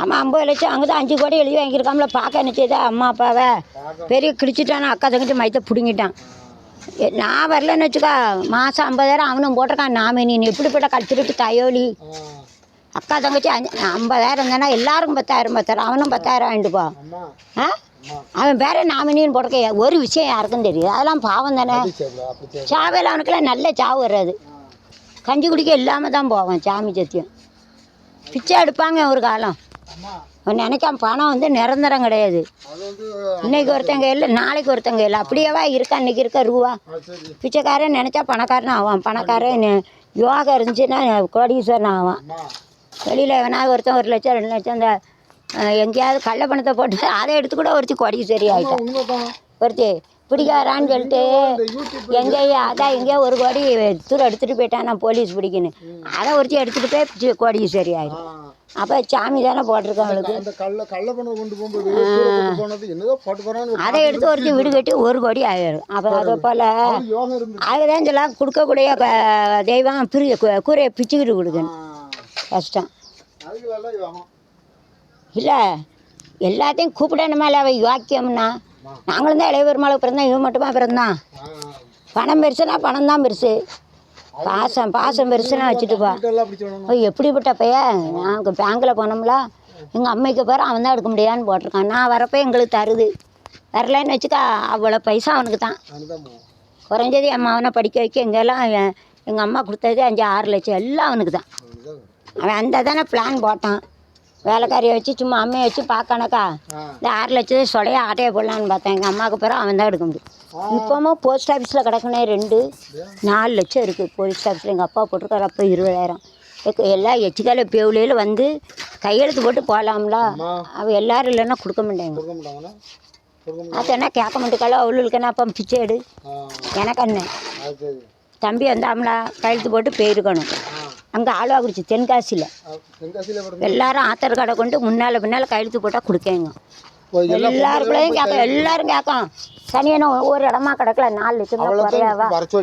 ஆமாம் 50 லட்சம் அங்கே தான் 5 கோடி எழுதி வாங்கியிருக்காமல பார்க்க நினச்சது அம்மா அப்பாவை பெரிய கிழிச்சிட்டானா அக்கா தங்கிட்டு மயத்தை பிடுங்கிட்டான். நான் வரலன்னு வச்சுக்கா மாதம் 50,000 அவனும் போட்டிருக்கான். நாமினி எப்படிப்பட்ட கழிச்சுட்டு தயோலி அக்கா தங்கச்சி 50,000 தானே எல்லாருக்கும் 10,000 அவனும் 10,000 வாங்கிட்டுப்பா. அவன் பேர நாமினின்னு போட்டிருக்க ஒரு விஷயம் யாருக்கும் தெரியுது. அதெல்லாம் பாவம் தானே. சாவையில் அவனுக்கெல்லாம் நல்ல சாவு வராது. கஞ்சி குடிக்க இல்லாமல் தான் போவான். சாமி சத்தியம் பிச்சை எடுப்பாங்க ஒரு காலம். அவன் நினைக்காம பணம் வந்து நிரந்தரம் கிடையாது. இன்னைக்கு ஒருத்தங்க இல்லை நாளைக்கு ஒருத்தங்க இல்லை அப்படியேவா இருக்கா. இன்றைக்கி இருக்க ரூபா பிச்சைக்காரன் நினச்சா பணக்காரன் ஆவான். பணக்காரன் யோகா இருந்துச்சுன்னா கோடீஸ்வரன் ஆவான். வெளியில் எவனாவது ஒருத்தன் 1 லட்சம் 2 லட்சம் இந்த எங்கேயாவது கள்ள பணத்தை போட்டு அதை எடுத்து கூட ஒருத்தி கோடீஸ்வரி ஆகிட்டான். ஒருத்தி பிடிக்காரான்னு சொல்லிட்டு எங்கேயோ அதான் எங்கேயோ 1 கோடி தூரம் எடுத்துகிட்டு போயிட்டான். நான் போலீஸ் பிடிக்கணும் அதை ஒருத்தி எடுத்துகிட்டு போய் கோடீஸ்வரி ஆகிடும். அப்போ சாமி தானே போட்டிருக்கோம் அவளுக்கு. அதை எடுத்து ஒருத்தி வீடு கட்டி 1 கோடி ஆகிடும். அப்போ அதை போல் அதுதான் சொல்லலாம் கொடுக்கக்கூடிய தெய்வம் கூரையை பிச்சுக்கிட்டு கொடுக்கணும். கஷ்டம் இல்லை எல்லாத்தையும் கூப்பிடணுமா இல்லை. அவள் யோக்கியம்னா நாங்களும் தான் இளைய பெருமாளை பிறந்தோம். இவன் மட்டுமா பிறந்தான். பணம் பெருசுனா பணம் தான் பெருசு. பாசம் பெருசுன்னா வச்சுட்டுப்பா. எப்படிப்பட்ட பையன். நாங்கள் பேங்கில் போனோம்ல எங்கள் அம்மைக்கு பேர் அவன் தான் எடுக்க முடியாதுன்னு போட்டிருக்கான். நான் வரப்போ எங்களுக்கு தருது. வரலன்னு வச்சுக்கா அவ்வளோ பைசா அவனுக்கு தான். குறைஞ்சது என் மகனை படிக்க வைக்க எங்கெல்லாம் எங்கள் அம்மா கொடுத்தது 5-6 லட்சம் எல்லாம் அவனுக்கு தான். அவன் அந்த தானே பிளான் போட்டான். வேலைக்காரியை வச்சு சும்மா அம்மையை வச்சு பார்க்கணக்கா இந்த 6 லட்சத்தை சொலைய ஆட்டையை போடலான்னு பார்த்தேன். எங்கள் அம்மாவுக்கு பிறகு அவன் தான் எடுக்க முடியும். இப்போவும் போஸ்ட் ஆஃபீஸில் கிடக்குனே 2-4 லட்சம் இருக்குது போஸ்ட் ஆஃபீஸில். எங்கள் அப்பா போட்டிருக்காரு அப்போ 20,000. எல்லாம் எச்சிக்கால பேவுலையில் வந்து கையெழுத்து போட்டு போகலாம்ல. அவள் எல்லோரும் இல்லைன்னா கொடுக்க மாட்டேங்க. அது என்ன கேட்க மாட்டேக்கால அவளுக்கு என்ன அப்போ பிச்சை எடு எனக்கு அண்ணன் தம்பி வந்தாம்ல கையெழுத்து போட்டு போயிருக்கணும். அங்கே ஆழ்வாக்குறிச்சி தென்காசியில் எல்லாரும் ஆத்தர் கடை கொண்டு முன்னால் பின்னால் கையெழுத்து போட்டால் கொடுக்கேங்க. எல்லாருக்குள்ளேயும் கேட்கும். எல்லாரும் கேட்கும். சனியனை ஒரு இடமா கிடக்கல 4 லட்சம் குறையாவா அப்போ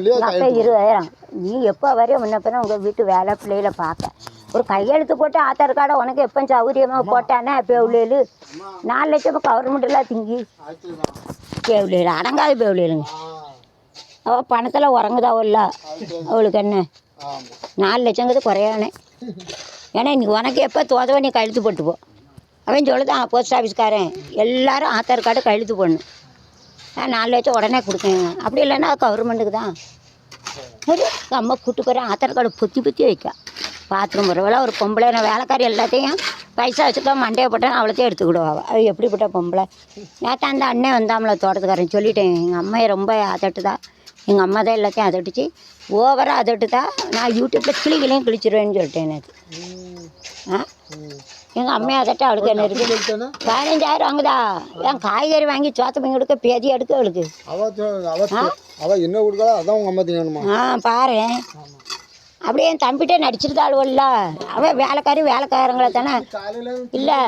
20,000. நீ எப்போ வரையும் முன்ன பின்ன உங்கள் வீட்டு வேலை பிள்ளைகளை பார்க்க ஒரு கையெழுத்து போட்டு ஆத்தார் கார்டை உனக்கு எப்போ சௌகரியமாக போட்டானே பேவுலையில் 4 லட்சம் கவர்மெண்ட்டெல்லாம் திங்கி பேவுலையில் அடங்காது பேவுலையிலுங்க. அவள் பணத்தில் உறங்குதாவில்ல அவளுக்கு என்ன 4 லட்சங்கிறது குறையானே. ஏன்னா நீ உனக்கு எப்போ தோதவோ நீ கையெழுத்து போட்டு போ. அவன் சொல்லுதான் போஸ்ட் ஆஃபீஸ்காரன் எல்லாரும் ஆத்தார் கார்டு கையெழுத்து போடணும். 4 லட்சம் உடனே கொடுக்கங்க. அப்படி இல்லைன்னா கவர்மெண்ட்டுக்கு தான். சரி அம்மா கூட்டு போகிறேன் ஆத்தார் கார்டு பொத்தி வைக்க பாத்ரூம் போகிறவள ஒரு பொம்பளை. நான் வேலைக்காரி எல்லாத்தையும் பைசா வச்சுக்கோ மண்டையை போட்டேன் அவ்வளோத்தையும் எடுத்துக்கிடுவாள். அது எப்படிப்பட்ட பொம்பளை. நேற்று அந்த அண்ணன் வந்தாமல தோட்டத்துக்காரன் சொல்லிட்டேன். எங்கள் அம்மையை ரொம்ப அதட்டுதா. எங்கள் அம்மா தான் எல்லாத்தையும் அதட்டுச்சு ஓவராக அதட்டுதா. நான் யூடியூப்பில் கிளிகளையும் கிழிச்சிருவேன்னு சொல்லிட்டேன் நேற்று. எங்கள் அம்மையை அதட்ட அவளுக்கு என்ன இருக்குது 15,000 வாங்குதா. என் காய்கறி வாங்கி சோத்த மீன் கொடுக்க பேதி எடுக்க அவளுக்கு பாரு. அப்படியே என் தம்பிகிட்டே நடிச்சிருந்தா அழுவல்ல. அவள் வேலைக்காரங்களை தானே இல்லை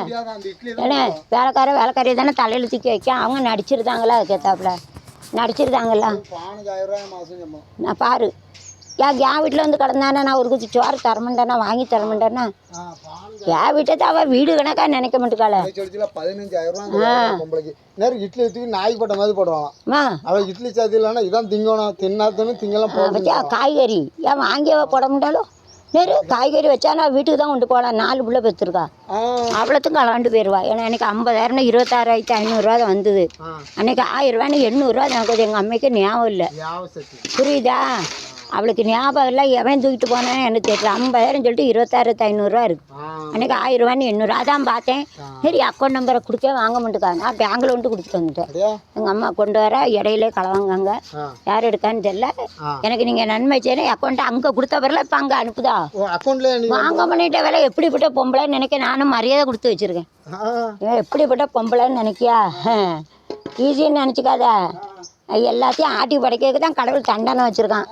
ஏன்னா வேலைக்காரி தானே தலையில் தூக்கி வைக்க. அவங்க நடிச்சிருந்தாங்களா அதுக்கேற்றாப்புல நடிச்சிருந்தாங்களா. நான் பாரு என் வீட்டில் வந்து கிடந்தானே நான் ஒரு குச்சி சோறு தரமாட்டேன்னா வாங்கி தரமாட்டேன்னா என் வீட்டை தான் அவள் வீடு கணக்காக நினைக்க மாட்டேக்கால. 15,000 இட்லி ஊற்றி நாய் போட்ட மாதிரி போடுவாங்க. அவள் இட்லி சாத்தி இல்லைன்னா இதான் திங்கணும் தின்னாத்தன்னு திங்கலாம் போட. காய்கறி ஏன் வாங்கியவ போட முடியாலும் நேரு காய்கறி வச்சானா வீட்டுக்கு தான் கொண்டு போகலாம். 4 பிள்ளை பெற்றுருக்கா அவ்வளோத்துக்கும் கலவாண்டு போயிடுவா. ஏன்னா எனக்கு 50,000 26,500 தான் வந்தது. அன்றைக்கி 1,000 800 எனக்கு எங்கள் அம்மைக்கு ஞாபகம் இல்லை. புரியுதா. அவளுக்கு ஞாபகம் இல்லை. எவன் தூக்கிட்டு போனேன்னு எனக்கு தெரியல. 50,000 சொல்லிட்டு 26,500 இருக்குது. அன்றைக்கி 1,000 800 அதான் பார்த்தேன். சரி அக்கௌண்ட் நம்பரை கொடுக்க வாங்க மாட்டேக்கா. நான் பேங்கில் வந்துட்டு கொடுத்துட்டு வந்துட்டேன். எங்கள் அம்மா கொண்டு வர இடையிலே கலவாங்க. யார் எடுக்கான்னு தெரியல. எனக்கு நீங்கள் நன்மை செய்யணும் அக்கௌண்ட்டை அங்கே கொடுத்த பிறகு இப்போ அங்கே அனுப்புதா வாங்க பண்ணிட்ட வேலை. எப்படிப்பட்ட பொம்பளைன்னு நினைக்க நானும் மரியாதை கொடுத்து வச்சுருக்கேன். எப்படிப்பட்ட பொம்பளைன்னு நினைக்கியா ஈஸின்னு நினச்சிக்காத. எல்லாத்தையும் ஆட்டி படைக்கிறதுக்கு தான் கடவுள் தண்டனை வச்சுருக்கான்.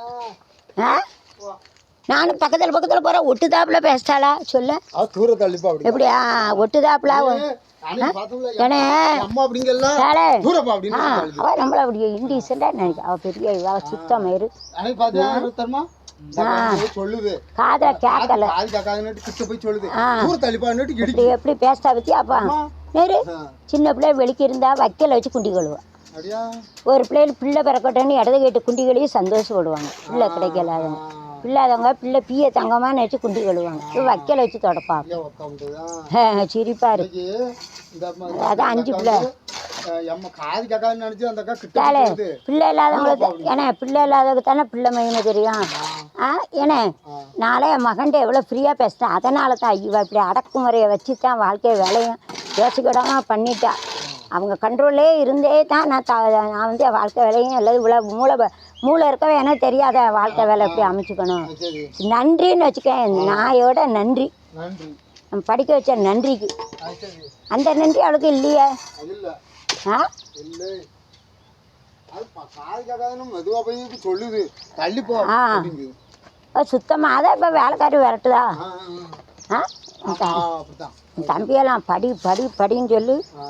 நானும் பக்கத்தில் போகிறேன் ஒட்டுதாப்புல பேசிட்டாளா சொல்ல அவ தூர தள்ளிப்பா அப்படி எப்படியா ஒட்டுதாப்புல அன்னைக்கு பார்த்தோம்ல ஏனே அம்மா அப்படிங்கல ஏலே, தூரப்பா அப்படின்னு அவள் நம்மள அப்படி இண்டீசெண்டாக நினைக்க அவள் பெரிய இவ சுத்தம் மயிறு அன்னைக்கு பார்த்தியா தருமா சொல்லுது காதில் கேட்கல காது காக்காதுன்னு கிட்ட போய் சொல்லுது தூர தள்ளிப்பான்னுட்டு இப்படி இடிக்கு எப்படி பேசிட்டா பற்றியாப்பா நேரு சின்ன பிள்ளை வெளிக்கு இருந்தா வைக்கல வச்சு குண்டி கழுவா அப்படியா ஒரு பிள்ளை பிறக்கட்டோன்னு இடது கேட்டு குண்டி கழுவி சந்தோஷப்படுவாங்க பிள்ளை கிடைக்கலாதவங்க பிள்ளாதவங்க பிள்ளை பீய தங்கமாக நினச்சி குண்டி கழுவாங்க வைக்கல வச்சு தொடப்பாங்க சிரிப்பா இருக்கு அதான் 5 பிள்ளை காது காக்காதுன்னு நினைச்சு அந்த அக்கா கிட்ட ஏலே, போகுது. பிள்ளை இல்லாதவங்களுக்கு ஏன்னா பிள்ளை இல்லாதவங்களுக்கு தானே பிள்ளை மையனு தெரியும் ஏன்னா நாளே என் மகன்கிட்ட எவ்வளோ ஃப்ரீயாக பேசிட்டேன் அதனால தான் இவ இப்படி அடக்குமுறையை வச்சு தான் வாழ்க்கையை வேலையும் யோசிக்கிடாமல் பண்ணிட்டா அவங்க கண்ட்ரோல்லே இருந்தே தான் நான் வந்து வாழ்க்கை வேலையும் எல்லாம் இவ்வளோ மூளை இருக்கவே எனக்கு தெரியாத வாழ்க்கை வேலை எப்படி அமைச்சுக்கணும் சரி நன்றின்னு வச்சுக்கேன் நாயோட நன்றி நன்றி நம்ம படிக்க வச்ச நன்றிக்கு சரி அந்த நன்றி அவளுக்கு இல்லையே அது இல்ல ஆ இல்லை அது காது காக்காதுன்னு மெதுவா போய் சொல்லுது தள்ளி போ ஆ. அப்படிங்குது சுத்தமாக அதான் இப்போ வேலைக்காரி விரட்டுதா ஆ, ஆ அப்படித்தான் தம்பியெல்லாம் படின்னு சொல்லி ஆ